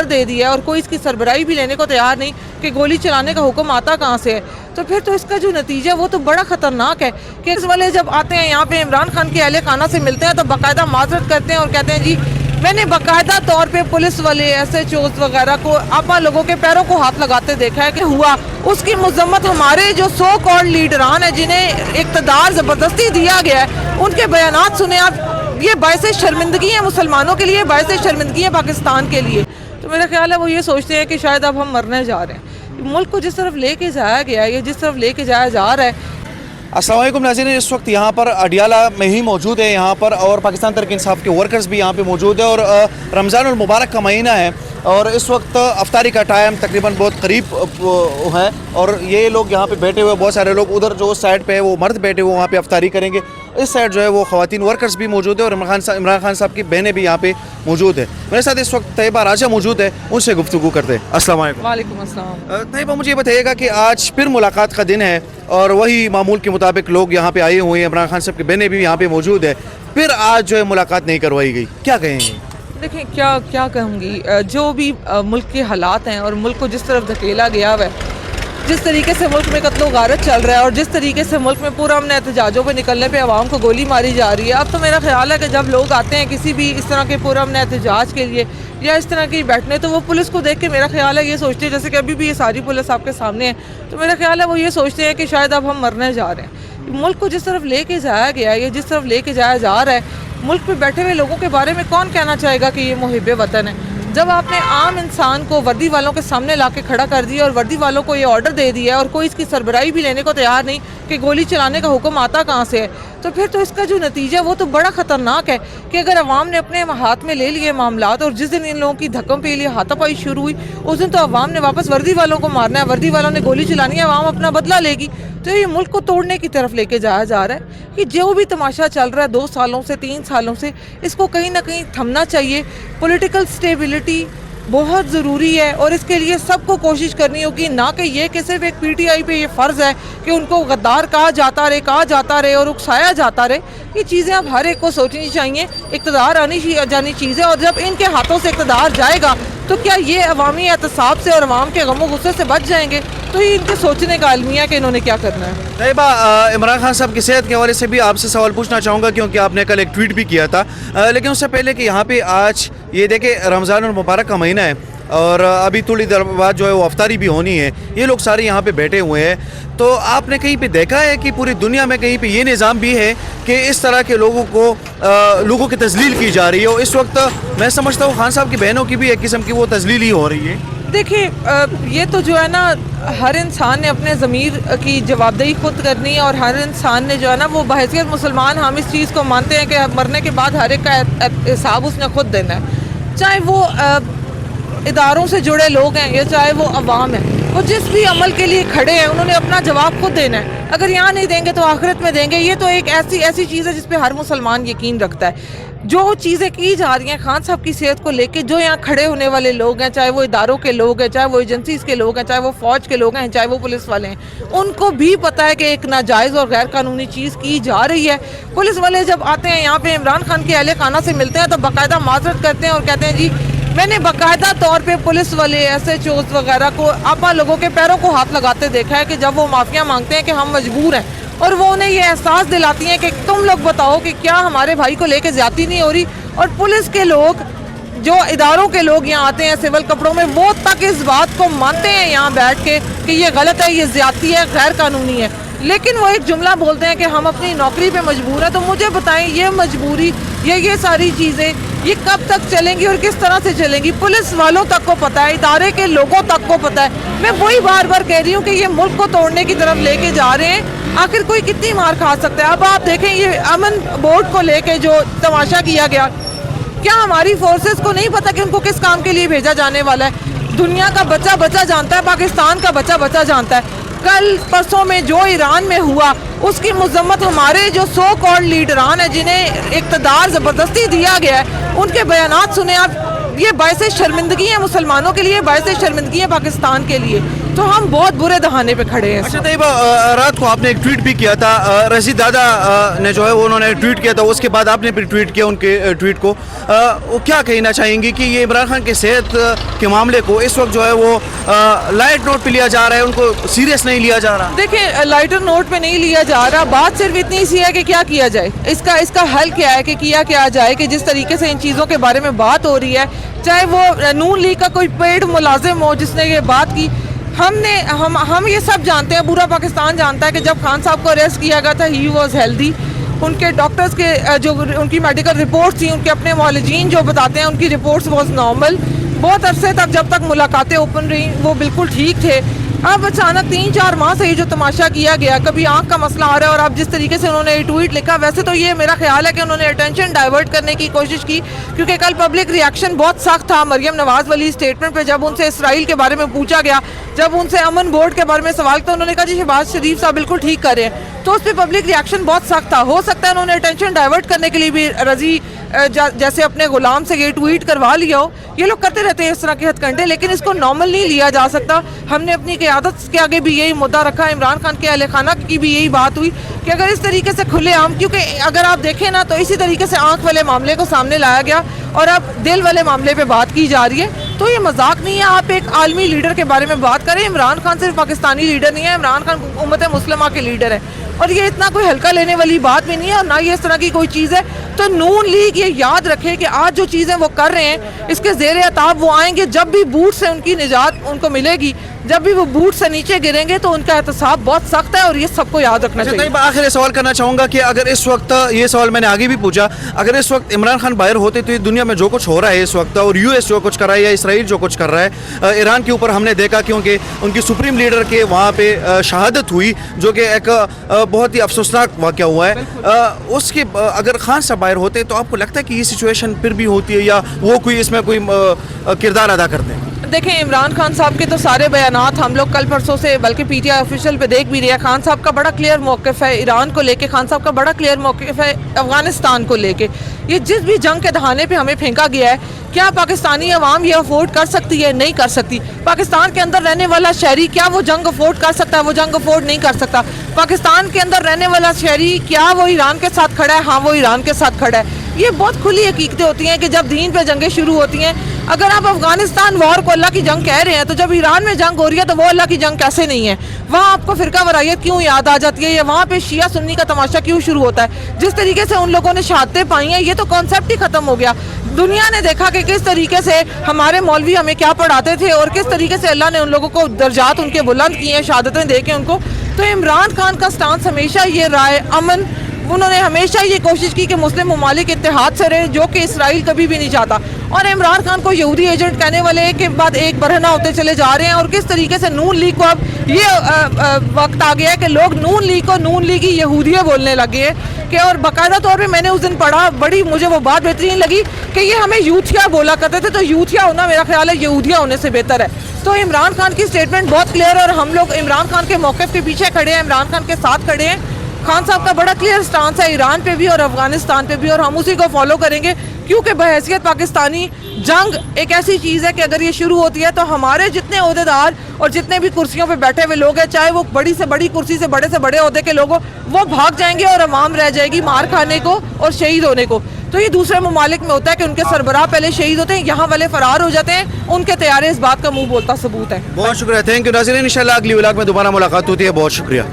दे दिया है और कोई इसकी सरबराही भी लेने को तैयार नहीं कि गोली चलाने का हुक्म आता कहाँ से है, तो फिर तो इसका जो नतीजा है वो तो बड़ा ख़तरनाक है कि इस वाले जब आते हैं यहाँ पे इमरान खान के अहले खाना से मिलते हैं तो बाकायदा माजरत करते हैं और कहते हैं जी मैंने बाकायदा तौर पे पुलिस वाले SHOs वगैरह को आपा लोगों के पैरों को हाथ लगाते देखा है कि हुआ उसकी मजम्मत हमारे जो सो कॉल्ड लीडरान है जिन्हें इक़्तिदार ज़बरदस्ती दिया गया है उनके बयानात सुने आप, ये बायसे शर्मिंदगी है मुसलमानों के लिए, बायसे शर्मिंदगी है पाकिस्तान के लिए। तो मेरा ख्याल है वो ये सोचते हैं कि शायद अब हम मरने जा रहे हैं। मुल्क को जिस तरफ लेके जाया गया है या जिस तरफ लेके जाया जा रहा है। अस्सलाम वालेकुम नाज़रीन, इस वक्त यहाँ पर अडियाला में ही मौजूद है यहाँ पर, और पाकिस्तान तहरीक इंसाफ के वर्कर्स भी यहाँ पे मौजूद है, और रमज़ान मुबारक का महीना है और इस वक्त अफ्तारी का टाइम तकरीबन बहुत करीब है, और ये लोग यहाँ पे बैठे हुए बहुत सारे लोग, उधर जो साइड पे है वो मर्द बैठे हुए वहाँ पे अफ्तारी करेंगे, इस साइड जो है वो ख़वातीन वर्कर्स भी मौजूद है और इमरान खान साहब की बहनें भी यहाँ पे मौजूद है। मेरे साथ इस वक्त तैयबा राजा मौजूद है, उनसे गुफ्तगू करते हैं। अस्सलाम वालेकुम। वालेकुम अस्सलाम। तैयबा, मुझे बताइएगा कि आज फिर मुलाकात का दिन है और वही मामूल के मुताबिक लोग यहाँ पे आए हुए हैं, इमरान खान साहब की बहनें भी यहाँ पे मौजूद है, फिर आज जो है मुलाकात नहीं करवाई गई, क्या कहेंगे? देखें क्या कहूँगी, जो भी मुल्क के हालात हैं और मुल्क को जिस तरफ धकेला गया हुआ है, जिस तरीके से मुल्क में कत्लो गारत चल रहा है और जिस तरीके से मुल्क में पूरा हमने एहतजाजों पे निकलने पे आवाम को गोली मारी जा रही है, अब तो मेरा ख्याल है कि जब लोग आते हैं किसी भी इस तरह के पूरा हमने एहतजाज के लिए या इस तरह की बैठने, तो वो पुलिस को देख के मेरा ख्याल है ये सोचते हैं, जैसे कि अभी भी ये सारी पुलिस आपके सामने है, तो मेरा ख्याल है वो ये सोचते हैं कि शायद अब हम मरने जा रहे हैं। मुल्क को जिस तरफ लेके जाया गया है या जिस तरफ लेके जाया जा रहा है, मुल्क पे बैठे हुए लोगों के बारे में कौन कहना चाहेगा कि ये मुहिब वतन है, जब आपने आम इंसान को वर्दी वालों के सामने ला के खड़ा कर दिया और वर्दी वालों को ये ऑर्डर दे दिया है और कोई इसकी सरबराही भी लेने को तैयार नहीं कि गोली चलाने का हुक्म आता कहाँ से है, तो फिर तो इसका जो नतीजा है वो तो बड़ा ख़तरनाक है कि अगर अवाम ने अपने हाथ में ले लिए मामलात और जिस दिन इन लोगों की धक्कों पे लिए हाथापाई शुरू हुई उस दिन तो अवाम ने वापस वर्दी वालों को मारना है, वर्दी वालों ने गोली चलानी है, अवाम अपना बदला लेगी। तो ये मुल्क को तोड़ने की तरफ लेके जाया जा रहा है कि जो भी तमाशा चल रहा है 2 सालों से 3 सालों से, इसको कहीं ना कहीं थमना चाहिए। पॉलिटिकल स्टेबिलिटी बहुत ज़रूरी है और इसके लिए सबको कोशिश करनी होगी, ना कि ये कि सिर्फ एक PTI पे ये फ़र्ज़ है कि उनको गद्दार कहा जाता रहे और उकसाया जाता रहे। ये चीज़ें अब हर एक को सोचनी चाहिए। इक़्तिदार आनी जानी चीज़ है और जब इनके हाथों से इक़्तिदार जाएगा तो क्या ये अवामी एहतसाब से और अवाम के गमो गुस्से से बच जाएंगे? तो ये इनके सोचने का अलमिया है कि इन्होंने क्या करना है। तैयबा, इमरान खान साहब की सेहत के हवाले से भी आपसे सवाल पूछना चाहूँगा, क्योंकि आपने कल एक ट्वीट भी किया था, लेकिन उससे पहले कि यहाँ पे आज ये देखे रमज़ान मुबारक का महीना है और अभी थोड़ी देर बाद जो है वो अफ्तारी भी होनी है, ये लोग सारे यहाँ पे बैठे हुए हैं, तो आपने कहीं पे देखा है कि पूरी दुनिया में कहीं पे ये निज़ाम भी है कि इस तरह के लोगों की तजलील की जा रही है? और इस वक्त मैं समझता हूँ खान साहब की बहनों की भी एक किस्म की वो तजलील ही हो रही है। देखिए, ये तो जो है ना, हर इंसान ने अपने ज़मीर की जवाबदेही खुद करनी है और हर इंसान ने जो है ना वो बहैसियत मुसलमान हम इस चीज़ को मानते हैं कि मरने के बाद हर एक का हिसाब उसने खुद देना है, चाहे वो इदारों से जुड़े लोग हैं या चाहे वो अवाम है, वो जिस भी अमल के लिए खड़े हैं उन्होंने अपना जवाब खुद देना है। अगर यहाँ नहीं देंगे तो आखिरत में देंगे। ये तो एक ऐसी चीज़ है जिस पे हर मुसलमान यकीन रखता है। जो चीज़ें की जा रही हैं खान साहब की सेहत को लेके, जो यहाँ खड़े होने वाले लोग हैं, चाहे वो इदारों के लोग हैं, चाहे वो एजेंसीज के लोग हैं, चाहे वो फ़ौज के लोग हैं, चाहे वो पुलिस वाले हैं, उनको भी पता है कि एक नाजायज़ और गैर कानूनी चीज़ की जा रही है। पुलिस वाले जब आते हैं यहाँ पे इमरान खान के अहले खाना से मिलते हैं तो बाकायदा माजरत करते हैं और कहते हैं जी मैंने बाकायदा तौर पे पुलिस वाले SHOs वगैरह को आपा लोगों के पैरों को हाथ लगाते देखा है कि जब वो माफिया मांगते हैं कि हम मजबूर हैं, और वो उन्हें ये एहसास दिलाती हैं कि तुम लोग बताओ कि क्या हमारे भाई को लेके ज्यादती नहीं हो रही। और पुलिस के लोग, जो इदारों के लोग यहाँ आते हैं सिविल कपड़ों में, वो तक इस बात को मानते हैं यहाँ बैठ के कि ये गलत है, ये ज्यादती है, गैर कानूनी है, लेकिन वो एक जुमला बोलते हैं कि हम अपनी नौकरी पे मजबूर हैं। तो मुझे बताएं, ये मजबूरी, ये सारी चीज़ें ये कब तक चलेंगी और किस तरह से चलेंगी? पुलिस वालों तक को पता है, इदारे के लोगों तक को पता है। मैं वही बार बार कह रही हूँ कि ये मुल्क को तोड़ने की तरफ लेके जा रहे हैं। आखिर कोई कितनी मार खा सकता है? अब आप देखें, ये अमन बोर्ड को लेके जो तमाशा किया गया, क्या हमारी फोर्सेस को नहीं पता कि उनको किस काम के लिए भेजा जाने वाला है? दुनिया का बच्चा जानता है, पाकिस्तान का बच्चा जानता है। कल परसों में जो ईरान में हुआ उसकी मजम्मत हमारे जो सो कॉल्ड लीडरान है जिन्हें इक़्तिदार ज़बरदस्ती दिया गया है, उनके बयानात सुने आप, ये बायसे शर्मिंदगी है मुसलमानों के लिए, बायसे शर्मिंदगी है पाकिस्तान के लिए। तो हम बहुत बुरे दहाने पे खड़े हैं। अच्छा तैयबा, रात को आपने एक ट्वीट भी किया था, रशीद दादा ने जो है वो उन्होंने ट्वीट किया था, उसके बाद आपने भी ट्वीट किया उनके ट्वीट को। वो क्या कहना चाहेंगी कि ये इमरान खान के सेहत के मामले को इस वक्त जो है वो लाइट नोट पे लिया जा रहा है, उनको सीरियस नहीं लिया जा रहा? देखिए, लाइटर नोट पे नहीं लिया जा रहा, बात सिर्फ इतनी सी है कि क्या किया जाए, इसका हल क्या है कि किया क्या जाए, कि जिस तरीके से इन चीज़ों के बारे में बात हो रही है, चाहे वो नून लीग का कोई पेड मुलाजिम हो जिसने ये बात की, हम ये सब जानते हैं, पूरा पाकिस्तान जानता है कि जब खान साहब को अरेस्ट किया गया था ही वॉज हेल्दी, उनके डॉक्टर्स के जो उनकी मेडिकल रिपोर्ट्स थी, उनके अपने मौलजीन जो बताते हैं उनकी रिपोर्ट्स वॉज नॉर्मल, बहुत अरसे तक जब तक मुलाकातें ओपन रही वो बिल्कुल ठीक थे। अब अचानक 3-4 माह से ये जो तमाशा किया गया, कभी आंख का मसला आ रहा है, और अब जिस तरीके से उन्होंने ट्वीट लिखा, वैसे तो ये मेरा ख्याल है कि उन्होंने अटेंशन डाइवर्ट करने की कोशिश की, क्योंकि कल पब्लिक रिएक्शन बहुत सख्त था मरियम नवाज वाली स्टेटमेंट पे। जब उनसे इसराइल के बारे में पूछा गया, जब उनसे अमन बोर्ड के बारे में सवाल, तो उन्होंने कहा जी शहबाज शरीफ साहब बिल्कुल ठीक कर रहे हैं, तो उस पर पब्लिक रिएक्शन बहुत सख्त था। हो सकता है उन्होंने अटेंशन डाइवर्ट करने के लिए भी रजी जैसे अपने गुलाम से ये ट्वीट करवा लिया हो, ये लोग करते रहते हैं इस तरह के हथकंडे, लेकिन इसको नॉर्मल नहीं लिया जा सकता। हमने अपनी क़यादत के आगे भी यही मुद्दा रखा, इमरान खान के अहले खाना की भी यही बात हुई कि अगर इस तरीके से खुलेआम, क्योंकि अगर आप देखें ना तो इसी तरीके से आंख वाले मामले को सामने लाया गया और अब दिल वाले मामले पे बात की जा रही है, तो ये मजाक नहीं है। आप एक आलमी लीडर के बारे में बात करें, इमरान खान सिर्फ पाकिस्तानी लीडर नहीं है, इमरान खान उम्मत मुस्लिमा के लीडर है, और ये इतना कोई हल्का लेने वाली बात भी नहीं है, और ना ये इस तरह की कोई चीज़ है। तो नून लीग ये याद रखे कि आज जो चीज़ें वो कर रहे हैं, इसके ज़ेर अताब वो आएंगे जब भी बूट से उनकी निजात उनको मिलेगी, जब भी वो बूट से नीचे गिरेंगे तो उनका एहतसाब बहुत सख्त है, और ये सबको याद रखना चाहिए। आखिर सवाल करना चाहूँगा कि अगर इस वक्त, ये सवाल मैंने आगे भी पूछा, अगर इस वक्त इमरान खान बाहर होते तो ये दुनिया में जो कुछ हो रहा है इस वक्त, और यूएस जो कुछ कर रहा है या इसराइल जो कुछ कर रहा है, ईरान के ऊपर हमने देखा क्योंकि उनकी सुप्रीम लीडर के वहाँ पे शहादत हुई, जो कि एक बहुत ही अफसोसनाक वाक़या हुआ है, उसके अगर खान साहब बाहर होते तो आपको लगता है कि ये सिचुएशन फिर भी होती है, या वो कोई इसमें कोई किरदार अदा करते हैं? देखें, इमरान खान साहब के तो सारे बयानात हम लोग कल परसों से बल्कि पीटीआई ऑफिशियल पे देख भी रहे हैं। खान साहब का बड़ा क्लियर मौक़िफ़ है ईरान को लेके, खान साहब का बड़ा क्लियर मौक़िफ़ है अफ़गानिस्तान को लेके। ये जिस भी जंग के दहाने पे हमें फेंका गया है, क्या पाकिस्तानी अवाम ये अफोर्ड कर सकती है? नहीं कर सकती। पाकिस्तान के अंदर रहने वाला शहरी क्या वो जंग अफोर्ड कर सकता है? वो जंग अफोर्ड नहीं कर सकता। पाकिस्तान के अंदर रहने वाला शहरी क्या वो ईरान के साथ खड़ा है? हाँ, वो ईरान के साथ खड़ा है। ये बहुत खुली हकीकतें होती हैं कि जब दीन पे जंगें शुरू होती हैं, अगर आप अफगानिस्तान वॉर को अल्लाह की जंग कह रहे हैं, तो जब ईरान में जंग हो रही है तो वो अल्लाह की जंग कैसे नहीं है? वहाँ आपको फ़िरका वरायत क्यों याद आ जाती है, या वहाँ पे शिया सुन्नी का तमाशा क्यों शुरू होता है? जिस तरीके से उन लोगों ने शहादतें पाई हैं, ये तो कॉन्सेप्ट ही ख़त्म हो गया। दुनिया ने देखा कि किस तरीके से हमारे मौलवी हमें क्या पढ़ाते थे, और किस तरीके से अल्लाह ने उन लोगों को दर्जात उनके बुलंद किए हैं शहादतें दे के उनको। तो इमरान खान का स्टांस हमेशा ये रहा है अमन, उन्होंने हमेशा ये कोशिश की कि मुस्लिम ममालिक इत्तेहाद से रहे, जो कि इसराइल कभी भी नहीं चाहता। और इमरान खान को यहूदी एजेंट कहने वाले एक के बाद एक बरहना होते चले जा रहे हैं, और किस तरीके से नून लीग को अब ये वक्त आ गया है कि लोग नून लीग को नून लीगी यहूदिया बोलने लगे हैं कि, और बाकायदा तौर पे मैंने उस दिन पढ़ा, बड़ी मुझे वो बात बेहतरीन लगी कि ये हमें यूथिया बोला करते थे, तो यूथिया होना मेरा ख्याल है यहूदिया होने से बेहतर है। तो इमरान खान की स्टेटमेंट बहुत क्लियर है, और हम लोग इमरान खान के मौक़िफ़ के पीछे खड़े हैं, इमरान खान के साथ खड़े हैं। खान साहब का बड़ा क्लियर स्टांस है ईरान पे भी और अफगानिस्तान पे भी, और हम उसी को फॉलो करेंगे, क्योंकि बहैसियत पाकिस्तानी जंग एक ऐसी चीज़ है कि अगर ये शुरू होती है तो हमारे जितने ओहदेदार और जितने भी कुर्सियों पे बैठे हुए लोग हैं, चाहे वो बड़ी से बड़ी कुर्सी से बड़े ओहदे के लोग हो, वो भाग जाएंगे और अवाम रह जाएगी मार खाने को और शहीद होने को। तो ये दूसरे ममालिक में होता है कि उनके सरबराह पहले शहीद होते हैं, यहाँ वाले फरार हो जाते हैं, उनके तैयारे इस बात का मुँह बोलता सबूत है। बहुत शुक्रिया, थैंक यू नाज़रीन, इंशाल्लाह अगली व्लॉग में दोबारा मुलाकात होती है। बहुत शुक्रिया।